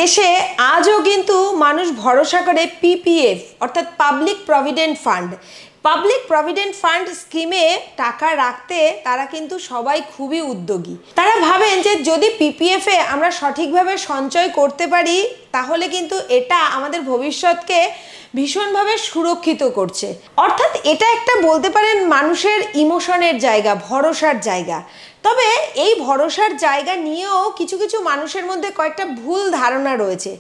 দেশে আজও কিন্তু মানুষ ভরসা করে পিপিএফ অর্থাৎ public provident fund. Public provident fund স্কিমে টাকা রাখতে তারা কিন্তু সবাই খুবই উদ্যোগী। তারা ভাবেন যে যদি পিপিএফে আমরা সঠিকভাবে সঞ্চয় করতে পারি তাহলে কিন্তু এটা আমাদের ভবিষ্যৎকে ভীষণভাবে সুরক্ষিত করছে। অর্থাৎ এটা একটা বলতে পারেন মানুষের ইমোশনের জায়গা, ভরসার জায়গা। তবে এই ভরসার জায়গা নিয়েও কিছু কিছু মানুষের মধ্যে কয়েকটা ভুল ধারণা রয়েছে।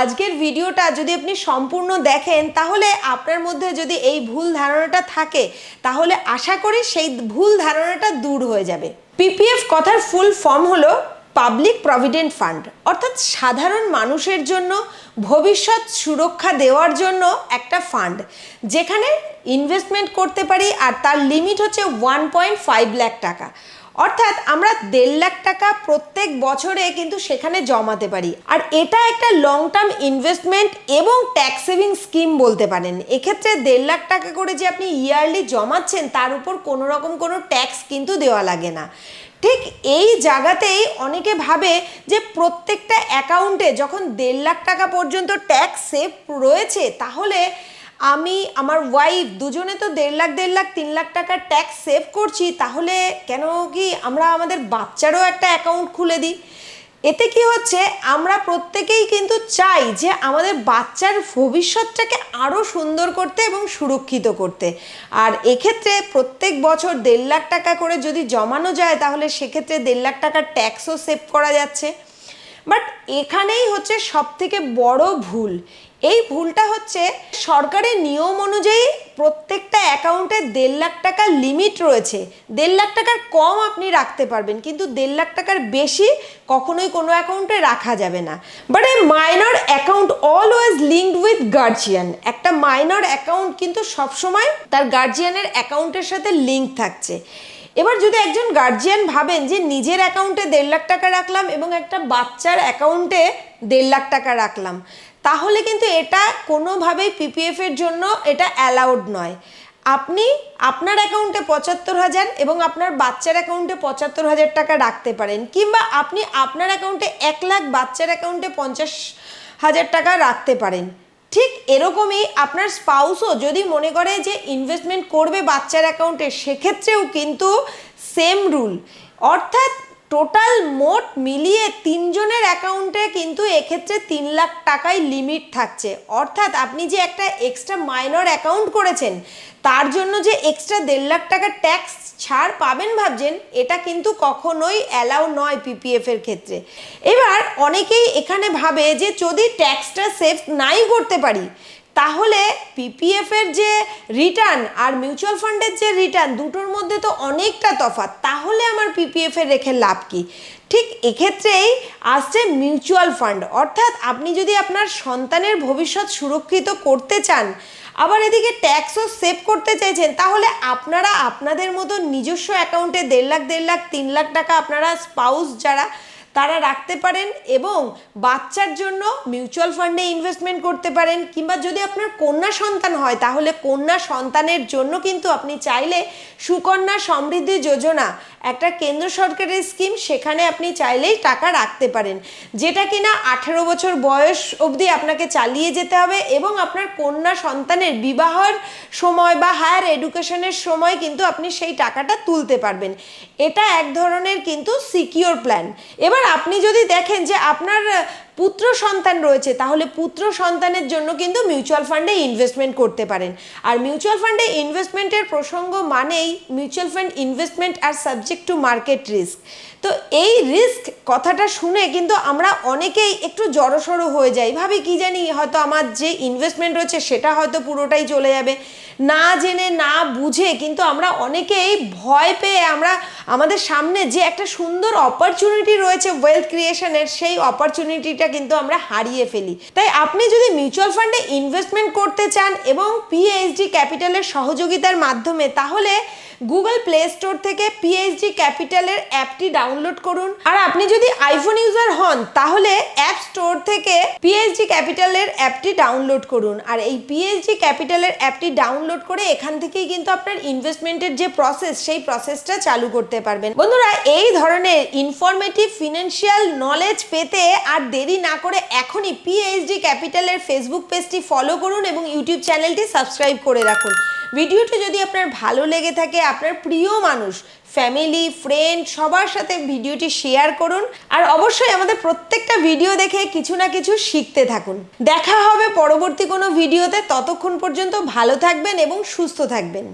আজকের ভিডিওটা যদি আপনি সম্পূর্ণ দেখেন তাহলে আপনার মধ্যে যদি এই ভুল ধারণাটা থাকে তাহলে আশা করি সেই ভুল ধারণাটা দূর হয়ে যাবে। পিপিএফ কথার ফুল ফর্ম হলো পাবলিক প্রভিডেন্ট ফান্ড, অর্থাৎ সাধারণ মানুষের জন্য ভবিষ্যৎ সুরক্ষা দেওয়ার জন্য একটা ফান্ড যেখানে ইনভেস্টমেন্ট করতে পারি, আর তার লিমিট হচ্ছে 1.5 লাখ টাকা। অর্থাৎ আমরা 1.5 লাখ টাকা প্রত্যেক বছরে কিন্তু সেখানে জমাতে পারি। আর এটা একটা লং টার্ম ইনভেস্টমেন্ট এবং ট্যাক্স সেভিং স্কিম বলতে পারেন। এক্ষেত্রে 1.5 লাখ টাকা করে যে আপনি ইয়ারলি জমাচ্ছেন তার উপর কোনো রকম কোনো ট্যাক্স কিন্তু দেওয়া লাগে না। ঠিক এই জায়গাতেই অনেকে ভাবে যে প্রত্যেকটা অ্যাকাউন্টে যখন 1.5 লাখ টাকা পর্যন্ত ট্যাক্স সেভ রয়েছে তাহলে আমি আমার ওয়াইফ দুজনে তো 1.5 লাখ 3 লাখ টাকার ট্যাক্স সেভ করছি, তাহলে কেন কি আমরা আমাদের বাচ্চারও একটা অ্যাকাউন্ট খুলে দিই। এতে কি হচ্ছে, আমরা প্রত্যেকেই কিন্তু চাই যে আমাদের বাচ্চার ভবিষ্যৎটাকে আরও সুন্দর করতে এবং সুরক্ষিত করতে। আর এক্ষেত্রে প্রত্যেক বছর 1.5 লাখ টাকা করে যদি জমানো যায় তাহলে সেক্ষেত্রে 1.5 লাখ টাকার ট্যাক্সও সেভ করা যাচ্ছে। বাট এখানেই হচ্ছে সবথেকে বড় ভুল। এই ভুলটা হচ্ছে সরকারের নিয়ম অনুযায়ী প্রত্যেকটা অ্যাকাউন্টে 1.5 লাখ টাকা লিমিট রয়েছে। 1.5 লাখ টাকার কম আপনি রাখতে পারবেন, কিন্তু 1.5 লাখ টাকার বেশি কখনোই কোনো অ্যাকাউন্টে রাখা যাবে না। But A minor account always linked with guardian. একটা মাইনর অ্যাকাউন্ট কিন্তু সবসময় তার গার্জিয়ানের অ্যাকাউন্টের সাথে লিঙ্ক থাকছে। এবার যদি একজন গার্জিয়ান ভাবেন যে নিজের অ্যাকাউন্টে 1.5 লাখ টাকা রাখলাম এবং একটা বাচ্চার অ্যাকাউন্টে 1.5 লাখ টাকা রাখলাম, তাহলে কিন্তু এটা কোনোভাবেই পিপিএফ এর জন্য এটা অ্যালাউড নয়। আপনি আপনার অ্যাকাউন্টে 75,000 এবং আপনার বাচ্চার অ্যাকাউন্টে 75,000 টাকা রাখতে পারেন, কিংবা আপনি আপনার অ্যাকাউন্টে 1 লাখ, বাচ্চার অ্যাকাউন্টে 50,000 টাকা রাখতে পারেন। ঠিক এরকমই আপনার স্পাউসও যদি মনে করে যে ইনভেস্টমেন্ট করবে বাচ্চার অ্যাকাউন্টে, সেক্ষেত্রেও কিন্তু সেম রুল। অর্থাৎ টোটাল মোট মিলিয়ে 3 জনের অ্যাকাউন্টে কিন্তু এক্ষেত্রে 3 লাখ টাকাই লিমিট থাকছে। অর্থাৎ আপনি যে একটা এক্সট্রা মাইনর অ্যাকাউন্ট করেছেন তার জন্য যে এক্সট্রা 1.5 লাখ টাকা ট্যাক্স ছাড় পাবেন ভাবছেন, এটা কিন্তু কখনোই অ্যালাউ নয় পিপিএফ এর ক্ষেত্রে। এবার অনেকেই এখানে ভাবে যে যদি ট্যাক্সটা সেভ নাই করতে পারি তাহলে পিপিএফ এর যে রিটার্ন আর মিউচুয়াল ফান্ডের যে রিটার্ন, দুটোর মধ্যে তো অনেকটা তফাৎ, তাহলে আমার পিপিএফ এর রেখে লাভ কি। ঠিক এক্ষেত্রেই আসছে মিউচুয়াল ফান্ড। অর্থাৎ আপনি যদি আপনার সন্তানের ভবিষ্যৎ সুরক্ষিত করতে চান, আবার এদিকে ট্যাক্সও সেভ করতে চাইছেন, তাহলে আপনারা আপনাদের মতো নিজস্ব অ্যাকাউন্টে 1.5 লাখ 1.5 লাখ 3 লাখ টাকা আপনারা স্পাউস যারা তারা রাখতে পারেন এবং বাচ্চার জন্য মিউচুয়াল ফান্ডে ইনভেস্টমেন্ট করতে পারেন। কিংবা যদি আপনার কন্যা সন্তান হয় তাহলে কন্যা সন্তানের জন্য কিন্তু আপনি চাইলে সুকন্যা সমৃদ্ধি যোজনা, একটা কেন্দ্র সরকারের স্কিম, সেখানে আপনি চাইলেই টাকা রাখতে পারেন, যেটা কিনা 18 বছর বয়স অবধি আপনাকে চালিয়ে যেতে হবে এবং আপনার কন্যা সন্তানের বিবাহের সময় বা হায়ার এডুকেশনের সময় কিন্তু আপনি সেই টাকাটা তুলতে পারবেন। এটা এক ধরনের কিন্তু সিকিওর প্ল্যান। এবার আপনি যদি দেখেন যে আপনার পুত্র সন্তান রয়েছে তাহলে পুত্র সন্তানের জন্য কিন্তু মিউচুয়াল ফান্ডে ইনভেস্টমেন্ট করতে পারেন। আর মিউচুয়াল ফান্ডে ইনভেস্টমেন্টের প্রসঙ্গ মানেই মিউচুয়াল ফান্ড ইনভেস্টমেন্ট আর সাবজেক্ট টু মার্কেট রিস্ক। তো এই রিস্ক কথাটা শুনে কিন্তু আমরা অনেকেই একটু জড়সড় হয়ে যাই, ভাবি কি জানি হয়তো আমার যে ইনভেস্টমেন্ট রয়েছে সেটা হয়তো পুরোটাই চলে যাবে। না জেনে না বুঝে কিন্তু আমরা অনেকেই ভয় পেয়ে আমরা আমাদের সামনে যে একটা সুন্দর অপরচুনিটি রয়েছে ওয়েলথ ক্রিয়েশনের, সেই অপরচুনিটিটা কিন্তু আমরা হারিয়ে ফেলি। তাই আপনি যদি মিউচুয়াল ফান্ডে ইনভেস্টমেন্ট করতে চান এবং পিএইচডি ক্যাপিটালের সহযোগিতার মাধ্যমে, তাহলে গুগল প্লে স্টোর থেকে পিএইচডি ক্যাপিটালের অ্যাপটি ডাউনলোড করুন। আর আপনি যদি আইফোন ইউজার হন তাহলে অ্যাপ স্টোর থেকে পিএইচডি ক্যাপিটালের অ্যাপটি ডাউনলোড করুন। আর এই পিএইচডি ক্যাপিটালের অ্যাপটি ডাউনলোড করে এখান থেকেই কিন্তু আপনার ইনভেস্টমেন্টের যে প্রসেস সেই প্রসেসটা চালু করতে পারবেন। বন্ধুরা, এই ধরনের ইনফরমেটিভ ফিনান্সিয়াল নলেজ পেতে আর দেরি না করে এখনই পিএইচডি ক্যাপিটালের ফেসবুক পেজটি ফলো করুন এবং ইউটিউব চ্যানেলটি সাবস্ক্রাইব করে রাখুন। ভিডিওটি যদি আপনার ভালো লেগে থাকে, আপনার প্রিয় মানুষ, ফ্যামিলি, ফ্রেন্ড সবার সাথে ভিডিওটি শেয়ার করুন। আর অবশ্যই আমাদের প্রত্যেকটা ভিডিও দেখে কিছু না কিছু শিখতে থাকুন। দেখা হবে পরবর্তী কোনো ভিডিওতে। ততক্ষণ পর্যন্ত ভালো থাকবেন এবং সুস্থ থাকবেন।